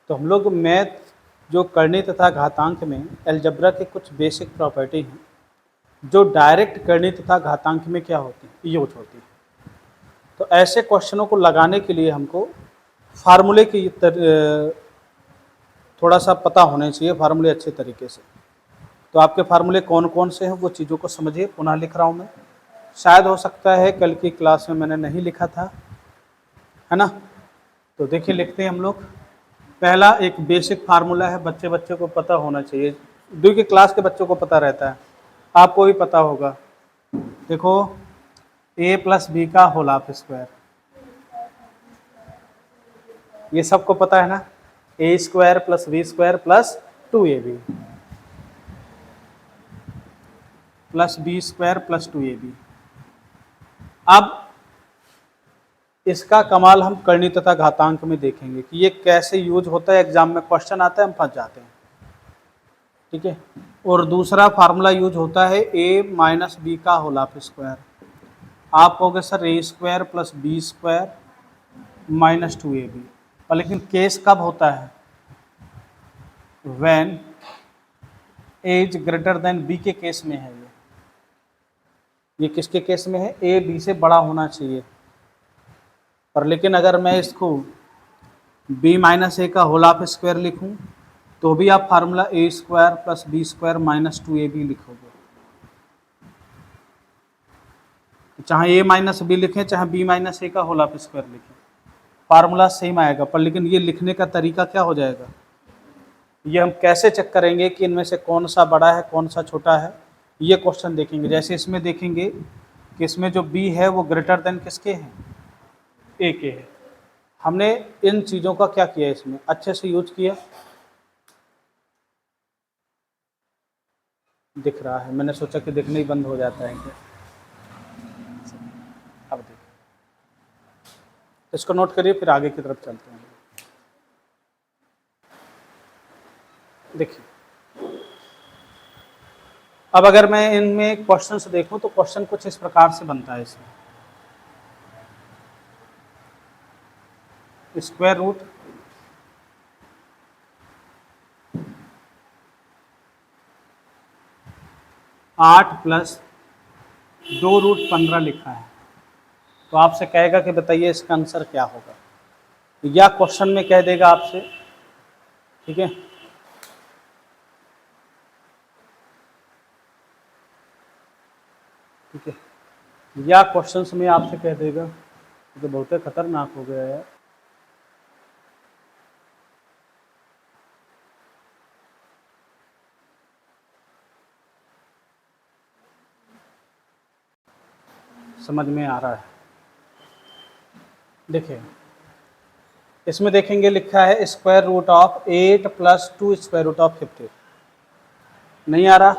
तो हम लोग मैथ जो करनी तथा घातांक में अलजेब्रा के कुछ बेसिक प्रॉपर्टी हैं जो डायरेक्ट करनी तथा घातांक में क्या होती है, यूज होती है। तो ऐसे क्वेश्चनों को लगाने के लिए हमको फार्मूले की थोड़ा सा पता होना चाहिए, फार्मूले अच्छे तरीके से। तो आपके फार्मूले कौन कौन से हैं वो चीज़ों को समझिए। पुनः लिख रहा हूँ मैं, शायद हो सकता है कल की क्लास में मैंने नहीं लिखा था, है ना। तो देखिए लिखते हैं हम लोग। पहला एक बेसिक फार्मूला है, बच्चे को पता होना चाहिए, दो की क्लास के बच्चों को पता रहता है, आपको भी पता होगा। देखो a प्लस बी का होल हाफ स्क्वायर, ये सबको पता है ना। A square plus B square plus 2ab plus B square plus 2ab। अब इसका कमाल हम करनी तथा घातांक में देखेंगे कि ये कैसे यूज होता है। एग्जाम में क्वेश्चन आता है, हम फंस जाते हैं, ठीक है। और दूसरा फार्मूला यूज होता है a माइनस बी का होल हाफ स्क्वायर। आप कहोगे sir A square plus B square minus 2ab, और लेकिन केस कब होता है, when a is greater than b के केस में है। ये किसके केस में है, a b से बड़ा होना चाहिए। पर लेकिन अगर मैं इसको b माइनस ए का होल हाफ स्क्वायर लिखूं तो भी आप formula A square plus B square minus 2ab लिखोगे। चाहे a माइनस बी लिखें, चाहे b माइनस ए का होल हाफ स्क्वायर लिखें, फार्मूला सेम आएगा। पर लेकिन ये लिखने का तरीका क्या हो जाएगा, ये हम कैसे चेक करेंगे कि इनमें से कौन सा बड़ा है कौन सा छोटा है, ये क्वेश्चन देखेंगे। जैसे इसमें देखेंगे कि इसमें जो b है वो ग्रेटर देन किसके हैं, a के है। हमने इन चीज़ों का क्या किया, इसमें अच्छे से यूज किया। दिख रहा है, मैंने सोचा कि दिखने ही बंद हो जाता है क्या। अब देखिए, इसको नोट करिए, फिर आगे की तरफ चलते हैं। देखिए अब अगर मैं इनमें क्वेश्चन से देखूं तो क्वेश्चन कुछ इस प्रकार से बनता है। इसमें स्क्वायर रूट आठ प्लस 2√15 लिखा है, तो आपसे कहेगा कि बताइए इसका आंसर क्या होगा, या क्वेश्चन में कह देगा आपसे, ठीक है। ठीक है, या क्वेश्चन में आपसे कह देगा, तो बहुत खतरनाक हो गया यार। समझ में आ रहा है। देखिए इसमें देखेंगे लिखा है square root of 8 plus 2 square root of 50। नहीं आ रहा,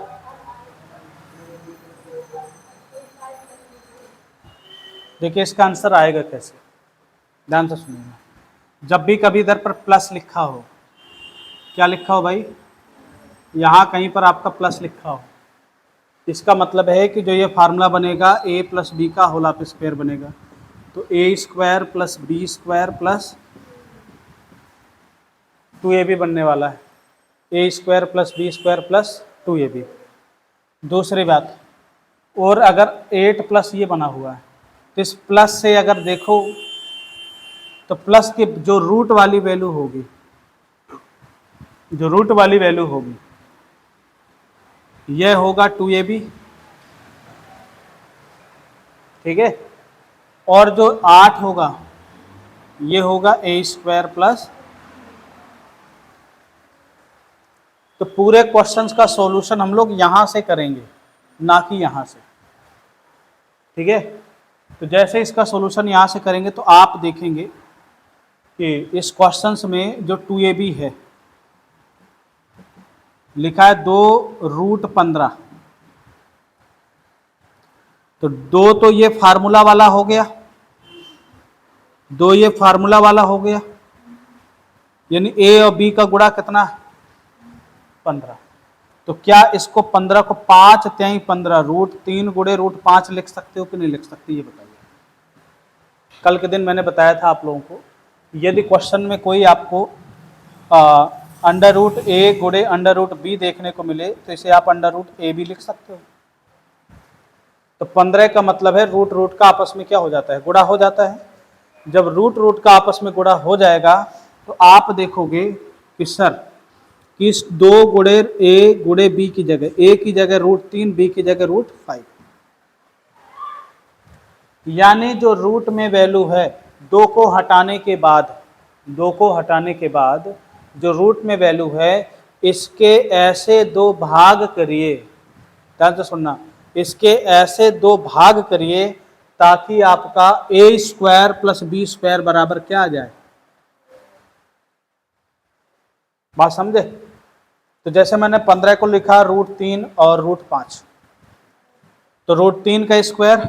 देखिए इसका आंसर आएगा कैसे, ध्यान से सुनिएगा। जब भी कभी इधर पर प्लस लिखा हो, क्या लिखा हो भाई, यहाँ कहीं पर आपका प्लस लिखा हो, इसका मतलब है कि जो ये फार्मूला बनेगा a प्लस बी का होल हाफ स्क्वायर बनेगा। तो a square plus B square plus 2ab बनने वाला है, a square plus B square plus 2ab। दूसरी बात, और अगर 8 प्लस ये बना हुआ है, तो इस प्लस से अगर देखो तो प्लस की जो रूट वाली वैल्यू होगी, जो रूट वाली वैल्यू होगी यह होगा 2ab, ठीक है। और जो 8 होगा ये होगा a स्क्वायर प्लस। तो पूरे क्वेश्चंस का सॉल्यूशन हम लोग यहां से करेंगे, ना कि यहां से, ठीक है। तो जैसे इसका सॉल्यूशन यहां से करेंगे तो आप देखेंगे कि इस क्वेश्चंस में जो 2ab है लिखा है 2√15, तो 2 तो ये फार्मूला वाला हो गया, 2 ये फार्मूला वाला हो गया, यानी a और b का गुणा कितना, 15। तो क्या इसको 15 को 5 त्याई 15 √3 गुणे √5 लिख सकते हो कि नहीं लिख सकते, ये बताइए। कल के दिन मैंने बताया था आप लोगों को, यदि क्वेश्चन में कोई आपको अंडर रूट ए गुणे अंडर रूट बी देखने को मिले तो इसे आप अंडर रूट ए भी लिख सकते हो। तो 15 का मतलब है रूट रूट का आपस में क्या हो जाता है, गुणा हो जाता है। जब रूट रूट का आपस में गुणा हो जाएगा तो आप देखोगे कि सर किस 2 गुणे ए गुणे बी की जगह ए की जगह √3 बी की जगह √5, यानी जो रूट में वैल्यू है 2 को हटाने के बाद, 2 को हटाने के बाद जो रूट में वैल्यू है इसके ऐसे 2 भाग करिए, ध्यान से सुनना, इसके ऐसे 2 भाग करिए ताकि आपका a² + b² बराबर क्या आ जाए, बात समझे। तो जैसे मैंने 15 को लिखा √3 और √5, तो √3 का स्क्वायर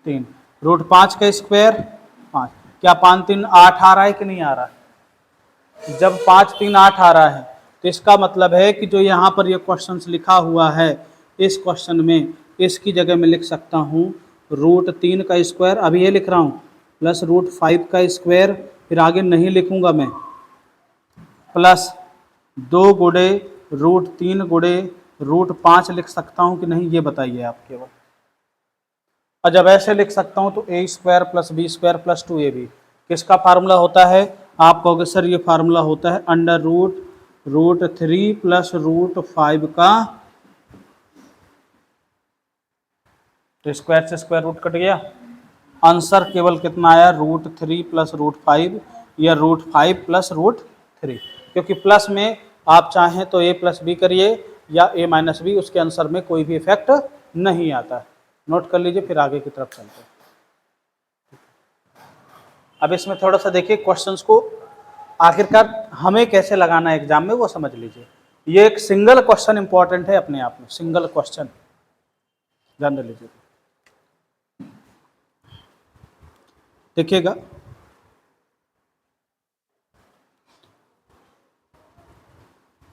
3, √5 का स्क्वायर 5, क्या 5 3 8 आ रहा है कि नहीं आ रहा है। जब 5 3 8 आ रहा है तो इसका मतलब है कि जो यहाँ पर ये क्वेश्चन लिखा हुआ है इस क्वेश्चन में इसकी जगह मैं लिख सकता हूँ √3 का स्क्वायर, अभी ये लिख रहा हूँ, प्लस √5 का स्क्वायर, फिर आगे नहीं लिखूंगा मैं, प्लस 2 गुणे √3 गुणे √5 लिख सकता हूँ कि नहीं, ये बताइए आप केवल। और जब ऐसे लिख सकता हूँ तो a² + b² + 2ab किसका फार्मूला होता है, आप कहोगे सर ये फार्मूला होता है अंडर रूट √3 + √5 का, तो स्क्वायर से स्क्वायर रूट कट गया, आंसर केवल कितना आया √3 + √5 या √5 + √3, क्योंकि प्लस में आप चाहें तो a + b करिए या a - b, उसके आंसर में कोई भी इफेक्ट नहीं आता है। नोट कर लीजिए, फिर आगे की तरफ चलते हैं। अब इसमें थोड़ा सा देखिए क्वेश्चंस को आखिरकार हमें कैसे लगाना है एग्जाम में वो समझ लीजिए। ये एक सिंगल क्वेश्चन इंपॉर्टेंट है अपने आप में, सिंगल क्वेश्चन ध्यान लीजिए। देखिएगा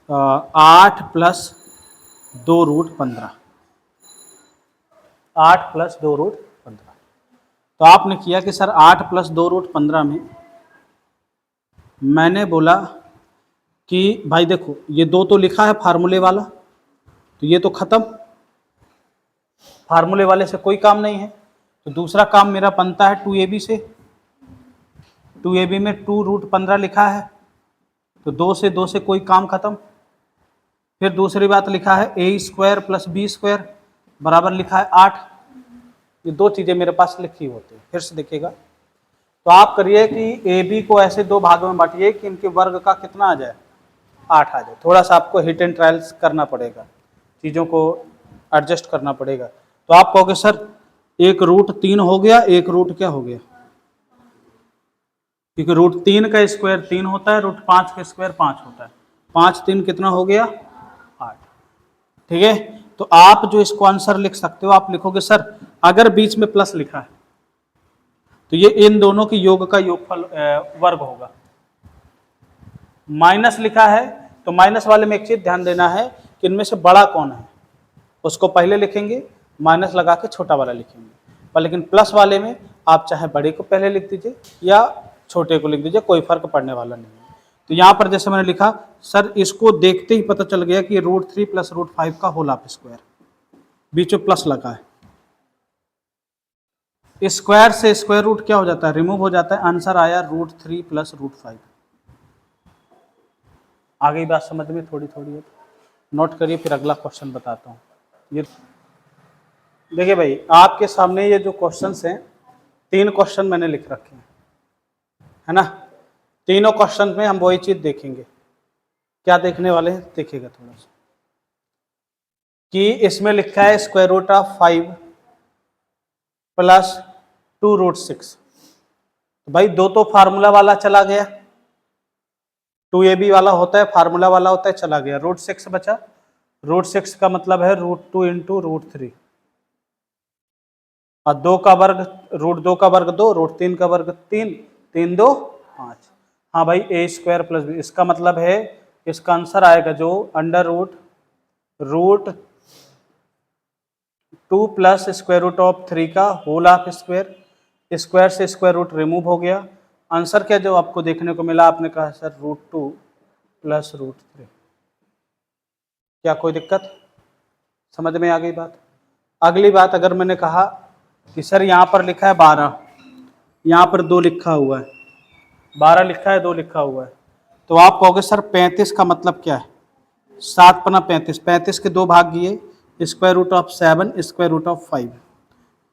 8 + 2 √15, 8 + 2 √15, तो आपने किया कि सर 8 + 2 √15 में मैंने बोला कि भाई देखो ये 2 तो लिखा है फार्मूले वाला, तो ये तो खत्म, फार्मूले वाले से कोई काम नहीं है, तो दूसरा काम मेरा बनता है 2ab से, 2ab में 2 √15 लिखा है, तो 2 से कोई काम खत्म। फिर दूसरी बात लिखा है a² + b² बराबर लिखा है 8, ये 2 चीज़ें मेरे पास लिखी होती है। फिर से देखिएगा, तो आप करिए कि ए बी को ऐसे 2 भागों में बांटिए कि इनके वर्ग का कितना आ जाए, 8 आ जाए। थोड़ा सा आपको हिट एंड ट्रायल्स करना पड़ेगा, चीज़ों को एडजस्ट करना पड़ेगा। तो आप कहोगे सर एक √3 हो गया, एक रूट क्या हो गया, क्योंकि √3 का स्क्वायर 3 होता है, √5 का स्क्वायर 5 होता है, 5 3 कितना हो गया 8, ठीक है। तो आप जो इसको आंसर लिख सकते हो, आप लिखोगे सर अगर बीच में प्लस लिखा है तो ये इन दोनों की योग का योगफल वर्ग होगा, माइनस लिखा है तो माइनस वाले में एक चीज ध्यान देना है कि इनमें से बड़ा कौन है उसको पहले लिखेंगे, माइनस लगा के छोटा वाला लिखेंगे, पर लेकिन प्लस वाले में आप चाहे बड़े को पहले लिख दीजिए या छोटे को लिख दीजिए, कोई फर्क पड़ने वाला नहीं है। तो यहाँ पर जैसे मैंने लिखा सर इसको देखते ही पता चल गया कि √3 + √5 का होल ऑफ स्क्वायर, बीच में प्लस लगा है, स्क्वायर से स्क्वायर रूट क्या हो जाता है, रिमूव हो जाता है, आंसर आया √3 + √5। आगे बात समझ में थोड़ी थोड़ी है, नोट करिए, फिर अगला क्वेश्चन बताता हूँ। ये देखिए भाई आपके सामने ये जो क्वेश्चंस हैं 3 क्वेश्चन मैंने लिख रखे हैं, है ना। तीनों क्वेश्चन में हम वही चीज देखेंगे, क्या देखने वाले हैं देखिएगा थोड़ा सा, कि इसमें लिखा है √5 + 2 √6, तो भाई 2 तो फार्मूला वाला चला गया, 2ab वाला होता है फार्मूला वाला होता है, चला गया, √6 बचा, √6 का मतलब है √2 × √3, और 2 का वर्ग √2 का वर्ग 2, √3 का वर्ग 3, 3 2 5, हाँ भाई a² + b, इसका मतलब है इसका आंसर आएगा जो अंडर √2 + √3 का होल ऑफ स्क्वायर, स्क्वायर से स्क्वायर रूट रिमूव हो गया, आंसर क्या जो आपको देखने को मिला, आपने कहा सर √2 प्लस √3। क्या कोई दिक्कत, समझ में आ गई बात? अगली बात, अगर मैंने कहा कि सर यहाँ पर लिखा है 12, यहाँ पर 2 लिखा हुआ है, 12 लिखा है 2 लिखा हुआ है, तो आप कहोगे सर 35 का मतलब क्या है? 7 पना 35, 35 के 2 भाग किए, √7 √5।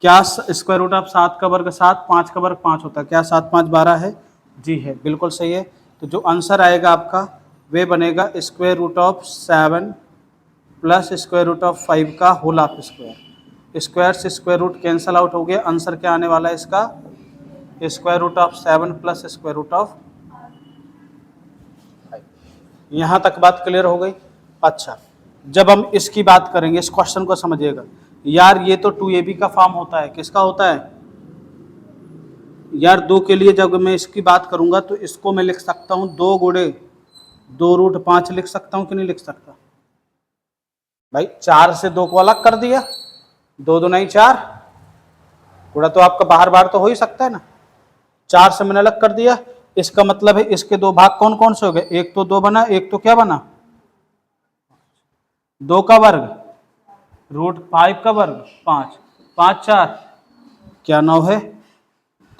क्या √7 का वर्ग 7, 5 का वर्ग 5 होता है? क्या 7 5 12 है? जी है, बिल्कुल सही है। तो जो आंसर आएगा आपका वे बनेगा √7 प्लस √5 का होल ऑफ स्क्वायर। स्क्वायर से स्क्वायर रूट कैंसल आउट हो गया, आंसर क्या आने वाला है इसका? √7 प्लस √5। यहाँ तक बात क्लियर हो गई? अच्छा, जब हम इसकी बात करेंगे, इस क्वेश्चन को समझिएगा यार, ये तो 2ab का फॉर्म होता है, किसका होता है यार? 2 के लिए जब मैं इसकी बात करूंगा तो इसको मैं लिख सकता हूं 2 गुणे 2√5 लिख सकता हूं कि नहीं लिख सकता भाई? 4 से 2 को अलग कर दिया, 2 2 नहीं 4, गुणा तो आपका बाहर बाहर तो हो ही सकता है ना, 4 से मैंने अलग कर दिया। इसका मतलब है इसके 2 भाग कौन कौन से हो गए? एक तो 2 बना, एक तो क्या बना? 2 का वर्ग √5 का वर्ग 5, 5 4 क्या 9 है?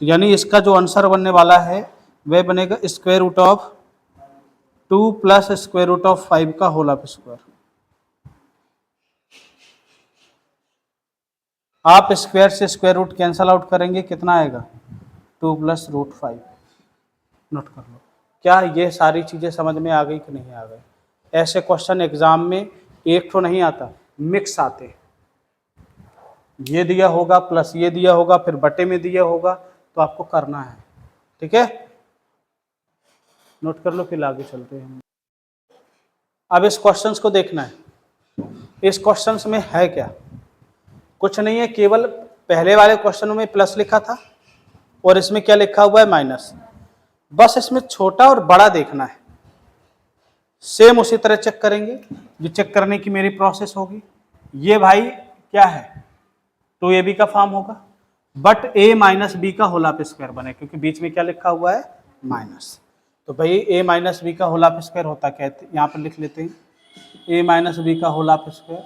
तो यानी इसका जो आंसर बनने वाला है वह बनेगा √2 प्लस √5 का होल ऑफ स्क्वायर। आप स्क्वायर से स्क्वायर रूट कैंसल आउट करेंगे, कितना आएगा? 2 प्लस √5। नोट कर लो। क्या ये सारी चीज़ें समझ में आ गई कि नहीं आ गई? ऐसे क्वेश्चन एग्जाम में एक तो नहीं आता, मिक्स आते, ये दिया होगा प्लस ये दिया होगा, फिर बटे में दिया होगा, तो आपको करना है, ठीक है? नोट कर लो, फिर आगे चलते हैं। अब इस क्वेश्चंस को देखना है, इस क्वेश्चंस में है क्या? कुछ नहीं है, केवल पहले वाले क्वेश्चन में प्लस लिखा था और इसमें क्या लिखा हुआ है? माइनस। बस इसमें छोटा और बड़ा देखना है, सेम उसी तरह चेक करेंगे, जो चेक करने की मेरी प्रोसेस होगी। ये भाई क्या है? 2ab का फॉर्म होगा, बट a माइनस बी का होल ऑफ स्क्वायर बने, क्योंकि बीच में क्या लिखा हुआ है? माइनस। तो भाई a माइनस बी का होल ऑफ स्क्वायर होता क्या है? यहाँ पर लिख लेते हैं, a माइनस बी का whole of square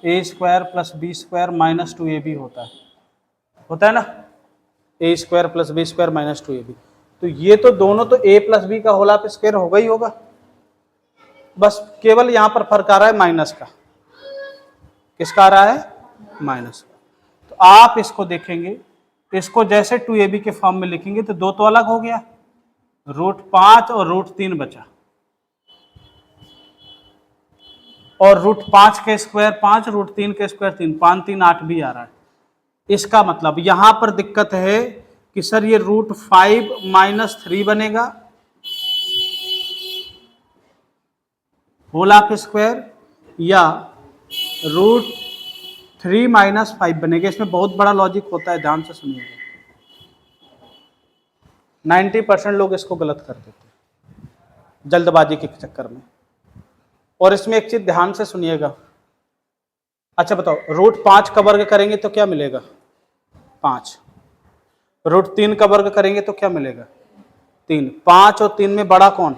a square plus B square minus 2ab होता है ना? a square plus B square minus 2ab। तो ये तो दोनों तो a प्लस बी का होल ऑफ स्क्वायर होगा ही होगा, बस केवल यहाँ पर फर्क आ रहा है माइनस का। किसका आ रहा है? माइनस का। तो आप इसको देखेंगे, इसको जैसे 2ab के फॉर्म में लिखेंगे तो 2 तो अलग हो गया, √5 और √3 बचा, और √5 के स्क्वायर 5, √3 के स्क्वायर 3, 5 3 8 भी आ रहा है। इसका मतलब यहां पर दिक्कत है कि सर ये √5 माइनस 3 बनेगा होल ऑफ स्क्वायर, या √3 माइनस 5 बनेगा। इसमें बहुत बड़ा लॉजिक होता है, ध्यान से सुनिएगा। 90% लोग इसको गलत कर देते हैं जल्दबाजी के चक्कर में। और इसमें एक चीज ध्यान से सुनिएगा। अच्छा बताओ, √5 का वर्ग करेंगे तो क्या मिलेगा? 5। √3 का वर्ग करेंगे तो क्या मिलेगा? 3। 5 और 3 में बड़ा कौन?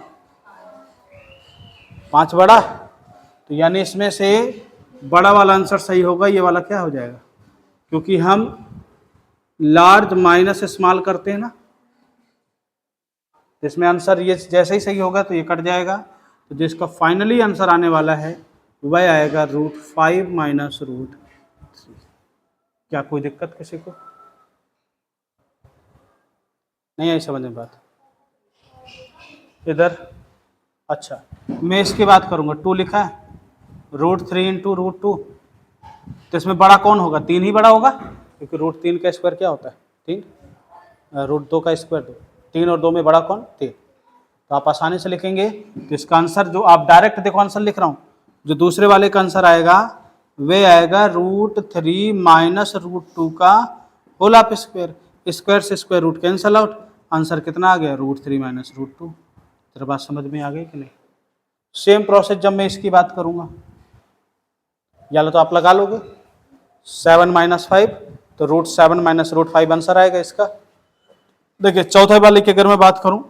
5 बड़ा, तो यानी इसमें से बड़ा वाला आंसर सही होगा, ये वाला क्या हो जाएगा? क्योंकि हम लार्ज माइनस स्मॉल करते हैं ना, इसमें आंसर ये जैसे ही सही होगा तो ये कट जाएगा, तो जिसका फाइनली आंसर आने वाला है वह आएगा √5 माइनस √3। क्या कोई दिक्कत किसी को? नहीं आई समझ में बात? इधर अच्छा, मैं इसकी बात करूंगा, 2 लिखा है, √3 इंटू √2, तो इसमें बड़ा कौन होगा? 3 ही बड़ा होगा, क्योंकि √3 का स्क्वायर क्या होता है? 3। √2 का स्क्वायर 2, 3 और 2 में बड़ा कौन? 3। तो आप आसानी से लिखेंगे। तो इसका आंसर जो आप डायरेक्ट देखो आंसर लिख रहा हूं, जो दूसरे वाले का आंसर आएगा वे आएगा √3 माइनस √2 का होल ऑफ स्क्वायर। स्क्वायर से square root cancel out, answer कितना आ गया? √3 माइनस √2। तेरा बात समझ में आ गई कि नहीं? सेम प्रोसेस जब मैं इसकी बात करूंगा, या तो आप लगा लोगे 7 माइनस 5, तो √7 माइनस √5 आंसर आएगा इसका। देखिए चौथे वाले की अगर मैं बात करूं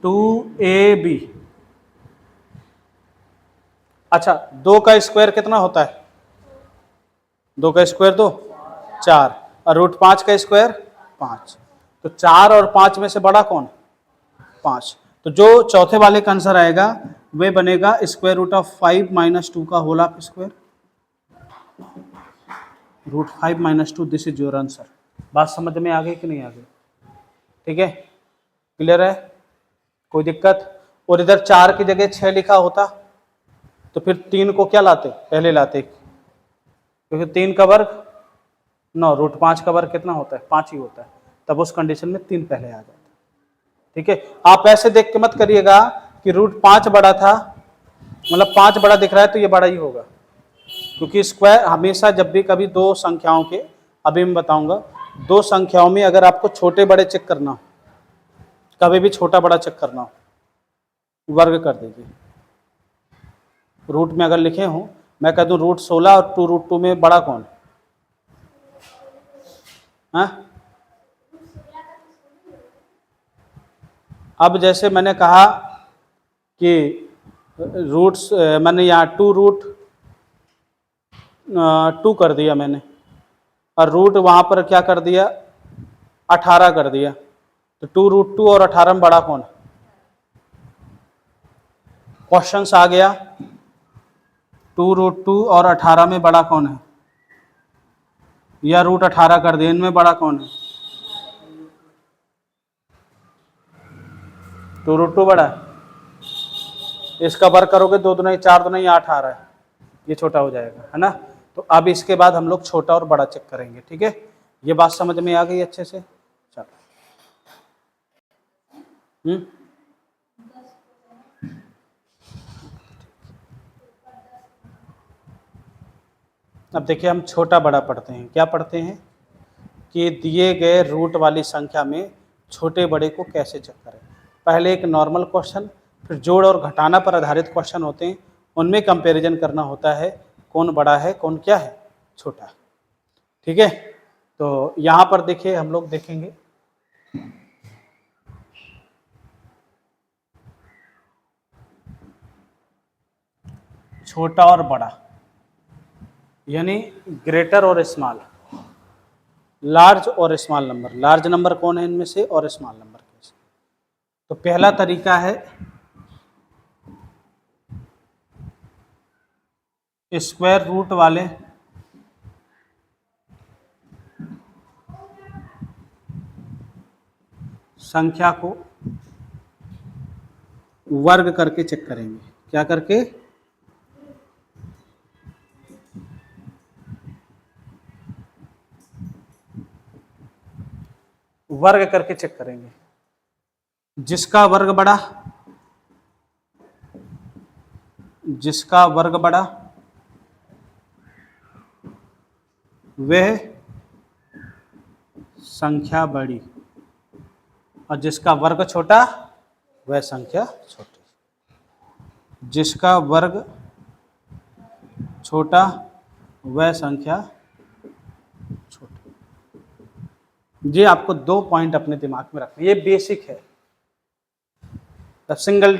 2ab, अच्छा 2 का स्क्वायर कितना होता है? 2 का स्क्वायर तो 4, और रूट 5 का स्क्वायर 5, तो 4 और 5 में से बड़ा कौन? 5। तो जो चौथे वाले का आंसर आएगा वे बनेगा स्क्वायर रूट ऑफ 5 माइनस 2 का whole of square, root 5 minus 2, this is your answer. बात समझ में आ गई कि नहीं आ गई? ठीक है, क्लियर है, कोई दिक्कत? और इधर 4 की जगह 6 लिखा होता तो फिर 3 को क्या लाते? पहले लाते, क्योंकि 3 का वर्ग 9, रूट 5 का वर्ग कितना होता है? 5 ही होता है, तब उस कंडीशन में 3 पहले आ जाता है। ठीक है, आप ऐसे देख के मत करिएगा कि रूट 5 बड़ा था, मतलब 5 बड़ा दिख रहा है तो ये बड़ा ही होगा, क्योंकि स्क्वायर हमेशा जब भी कभी दो संख्याओं के, अभी मैं बताऊंगा, दो संख्याओं में अगर आपको छोटे बड़े चेक करना हो, कभी भी छोटा बड़ा चेक करना हो, वर्ग कर दीजिए। रूट में अगर लिखे हो, मैं कह दूं रूट 16 और 2 रूट 2 में बड़ा कौन? हाँ, अब जैसे मैंने कहा कि रूट्स, मैंने यहाँ 2 रूट 2 कर दिया मैंने, और रूट वहाँ पर क्या कर दिया? 18 कर दिया, तो 2 रूट 2 और 18 में बड़ा कौन? क्वेश्चन आ गया 2 रूट 2 और 18 में बड़ा कौन है, या रूट 18 कर दिया, इनमें बड़ा कौन है? 2 रूट 2 बड़ा है, इसका वर्ग करोगे 2 दूना 4 दूना 8 आ रहा है, ये छोटा हो जाएगा, है ना? तो अब इसके बाद हम लोग छोटा और बड़ा चेक करेंगे। ठीक है, ये बात समझ में आ गई अच्छे से? चलो, अब देखिए हम छोटा बड़ा पढ़ते हैं। क्या पढ़ते हैं कि दिए गए रूट वाली संख्या में छोटे बड़े को कैसे चेक करें। पहले एक नॉर्मल क्वेश्चन, फिर जोड़ और घटाना पर आधारित क्वेश्चन होते हैं, उनमें कंपैरिजन करना होता है कौन बड़ा है कौन क्या है, छोटा है। ठीक है, तो यहाँ पर देखिए हम लोग देखेंगे छोटा और बड़ा, यानी ग्रेटर और स्मॉल, लार्ज और स्मॉल नंबर। लार्ज नंबर कौन है इनमें से और स्मॉल नंबर कैसे? तो पहला तरीका है स्क्वायर रूट वाले संख्या को वर्ग करके चेक करेंगे। क्या करके? वर्ग करके चेक करेंगे। जिसका वर्ग बड़ा, जिसका वर्ग बड़ा वह संख्या बड़ी, और जिसका वर्ग छोटा वह संख्या छोटी। जिसका वर्ग छोटा वह संख्या छोटी। ये आपको 2 पॉइंट अपने दिमाग में रखना, ये बेसिक है। जब सिंगल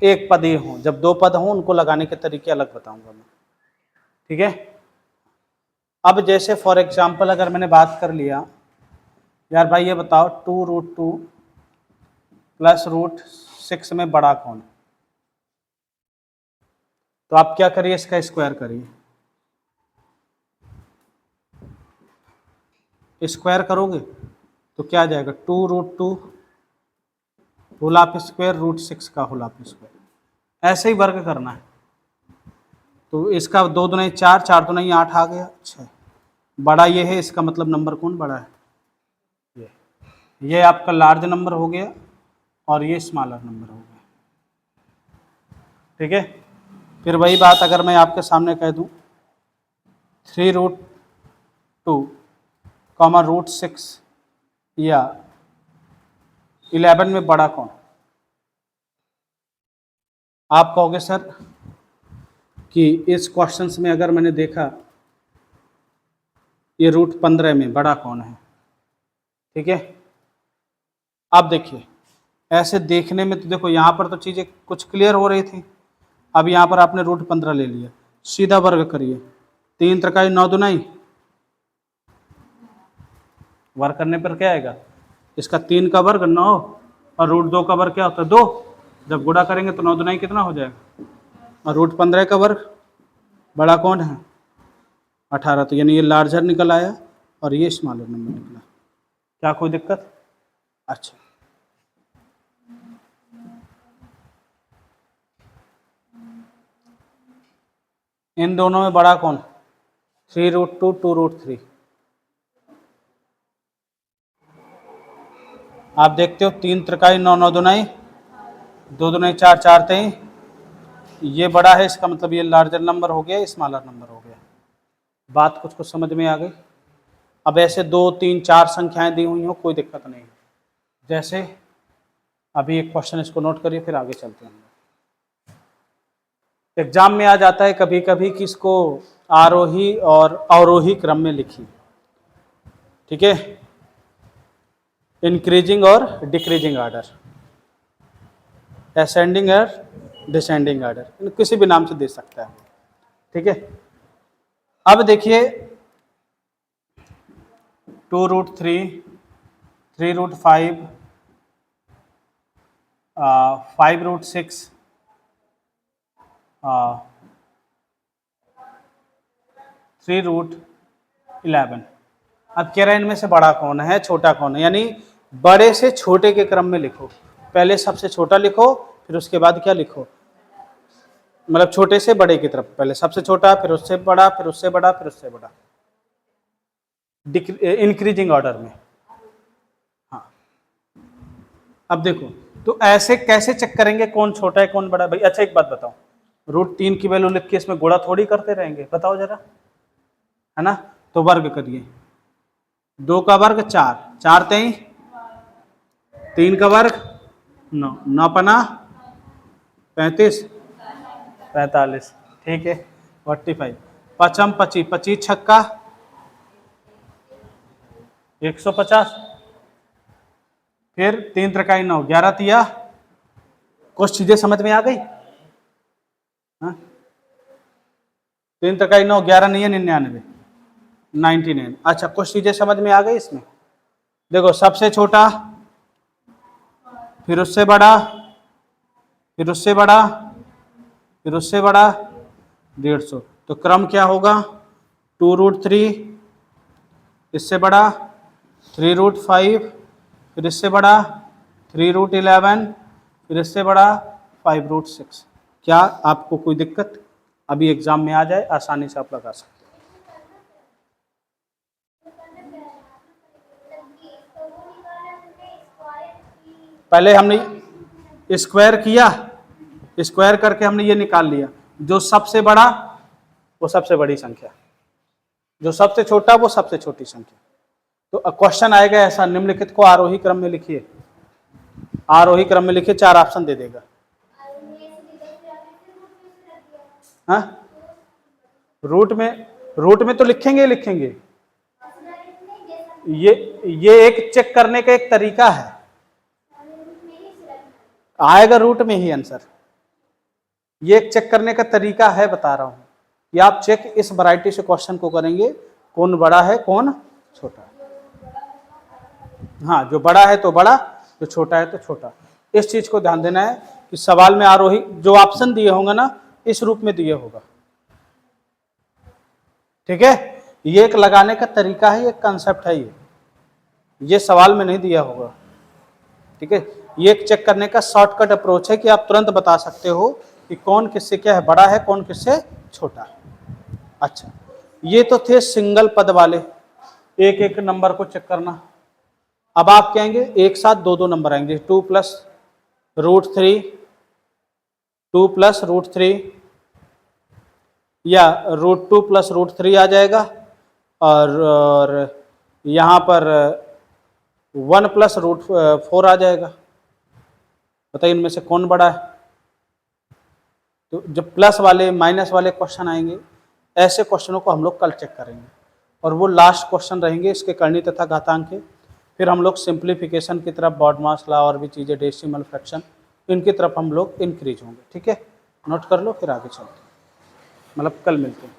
एक पद ही हो, जब 2 पद हों उनको लगाने के तरीके अलग बताऊंगा मैं। ठीक है, अब जैसे फॉर एग्जाम्पल अगर मैंने बात कर लिया, यार भाई ये बताओ 2 रूट 2 प्लस रूट 6 में बड़ा कौन है? तो आप क्या करिए, इसका स्क्वायर करिए। स्क्वायर करोगे तो क्या आ जाएगा? 2 root 2 whole of square root 6 का होल ऑफ स्क्वायर। ऐसे ही वर्ग करना है, तो इसका 2 दूना 4, 4 दूना 8 आ गया 6। बड़ा ये है, इसका मतलब नंबर कौन बड़ा है? ये आपका लार्ज नंबर हो गया और ये स्मॉलर नंबर हो गया। ठीक है, फिर वही बात अगर मैं आपके सामने कह दूं 3 रूट 2 कॉमा रूट 6 या 11 में बड़ा कौन? आप कहोगे सर कि इस क्वेश्चंस में अगर मैंने देखा ये रूट 15 में बड़ा कौन है, ठीक है। अब देखिए, ऐसे देखने में तो देखो यहाँ पर तो चीज़ें कुछ क्लियर हो रही थी। अब यहाँ पर आपने रूट 15 ले लिया, सीधा वर्ग करिए, 3 त्रिकाई 9 दुनाई, वर्ग करने पर क्या आएगा, इसका 3 का वर्ग 9 और रूट 2 का वर्ग क्या होता है 2, जब गुणा करेंगे तो 9 दुनाई कितना हो जाएगा, और रूट 15 का वर्ग बड़ा कौन है 18, तो यानी ये लार्जर निकल आया और ये स्मॉलर नंबर निकला। क्या कोई दिक्कत? अच्छा, इन दोनों में बड़ा कौन, 3√2 2√3। आप देखते हो 3 त्रिकाई 9 9 दुनाई, 2 दुनाई 4 4 तेई, ये बड़ा है, इसका मतलब ये लार्जर नंबर हो गया, स्मॉलर नंबर हो गया। बात कुछ कुछ समझ में आ गई। अब ऐसे 2 3 4 संख्याएं दी हुई हो, कोई दिक्कत नहीं। जैसे अभी एक क्वेश्चन, इसको नोट करिए फिर आगे चलते हैं। एग्जाम में आ जाता है कभी कभी कि इसको आरोही और अवरोही क्रम में लिखिए, ठीक है, इंक्रीजिंग और डिक्रीजिंग ऑर्डर, असेंडिंग और डिसेंडिंग ऑर्डर, किसी भी नाम से दे सकता है, ठीक है। अब देखिए 2√3 3√5 5√6 3√11। अब कह रहा है इनमें से बड़ा कौन है छोटा कौन है, यानी बड़े से छोटे के क्रम में लिखो, पहले सबसे छोटा लिखो फिर उसके बाद क्या लिखो, मतलब छोटे से बड़े की तरफ, पहले सबसे छोटा फिर उससे बड़ा फिर उससे बड़ा फिर उससे बड़ा, इंक्रीजिंग ऑर्डर में। हाँ, अब देखो तो ऐसे कैसे चेक करेंगे कौन छोटा है कौन बड़ा भाई। अच्छा एक बात बताओ, √3 की वैल्यू लिख के इसमें गुणा थोड़ी करते रहेंगे, बताओ जरा, है ना। तो वर्ग करिए, 2 का वर्ग 4 4 तेई, 3 का वर्ग 9 9 पना 35 45, ठीक है 45, 5 25 25 छक्का 150, फिर 3 त्रिकाई 9 11 तिया, कुछ चीजें समझ में आ गई। हाँ? 3 त्रिकाई 9 11 नहीं है 99 99। अच्छा कुछ चीजें समझ में आ गई इसमें, देखो सबसे छोटा फिर उससे बड़ा फिर उससे बड़ा फिर उससे बड़ा 150, तो क्रम क्या होगा 2√3, इससे बड़ा 3√5, फिर इससे बड़ा 3√11, फिर इससे बड़ा 5√6। क्या आपको कोई दिक्कत? अभी एग्जाम में आ जाए आसानी से आप लगा सकते हैं। पहले हमने स्क्वायर किया, स्क्वायर करके हमने ये निकाल लिया, जो सबसे बड़ा वो सबसे बड़ी संख्या, जो सबसे छोटा वो सबसे छोटी संख्या। तो क्वेश्चन आएगा ऐसा, निम्नलिखित को आरोही क्रम में लिखिए, आरोही क्रम में लिखिए, 4 ऑप्शन दे देगा। हाँ, रूट में तो लिखेंगे लिखेंगे, ये एक चेक करने का एक तरीका है, आएगा रूट में ही आंसर, ये एक चेक करने का तरीका है, बता रहा हूं कि आप चेक इस वैरायटी से क्वेश्चन को करेंगे, कौन बड़ा है कौन छोटा है। हाँ, जो बड़ा है तो बड़ा, जो छोटा है तो छोटा। इस चीज को ध्यान देना है कि सवाल में आरोही जो ऑप्शन दिए होंगे ना, इस रूप में दिए होगा, ठीक है। ये एक लगाने का तरीका है, एक कंसेप्ट है, ये सवाल में नहीं दिया होगा, ठीक है। ये एक चेक करने का शॉर्टकट अप्रोच है कि आप तुरंत बता सकते हो कि कौन किससे क्या है बड़ा है कौन किससे छोटा है। अच्छा, ये तो थे सिंगल पद वाले, एक एक नंबर को चेक करना। अब आप कहेंगे एक साथ दो दो नंबर आएंगे, 2 + √3 2 + √3 या √2 + √3 आ जाएगा, और यहाँ पर 1 + √4 आ जाएगा। बताइए इनमें से कौन बड़ा है। तो जब प्लस वाले माइनस वाले क्वेश्चन आएंगे, ऐसे क्वेश्चनों को हम लोग कल चेक करेंगे, और वो लास्ट क्वेश्चन रहेंगे इसके करनी तथा घातांक के। फिर हम लोग सिंप्लीफिकेशन की तरफ, बॉडमास लॉ और भी चीज़ें, डेसिमल फ्रैक्शन, इनकी तरफ हम लोग इंक्रीज होंगे। ठीक है, नोट कर लो, फिर आगे चलते हैं, मतलब कल मिलते हैं।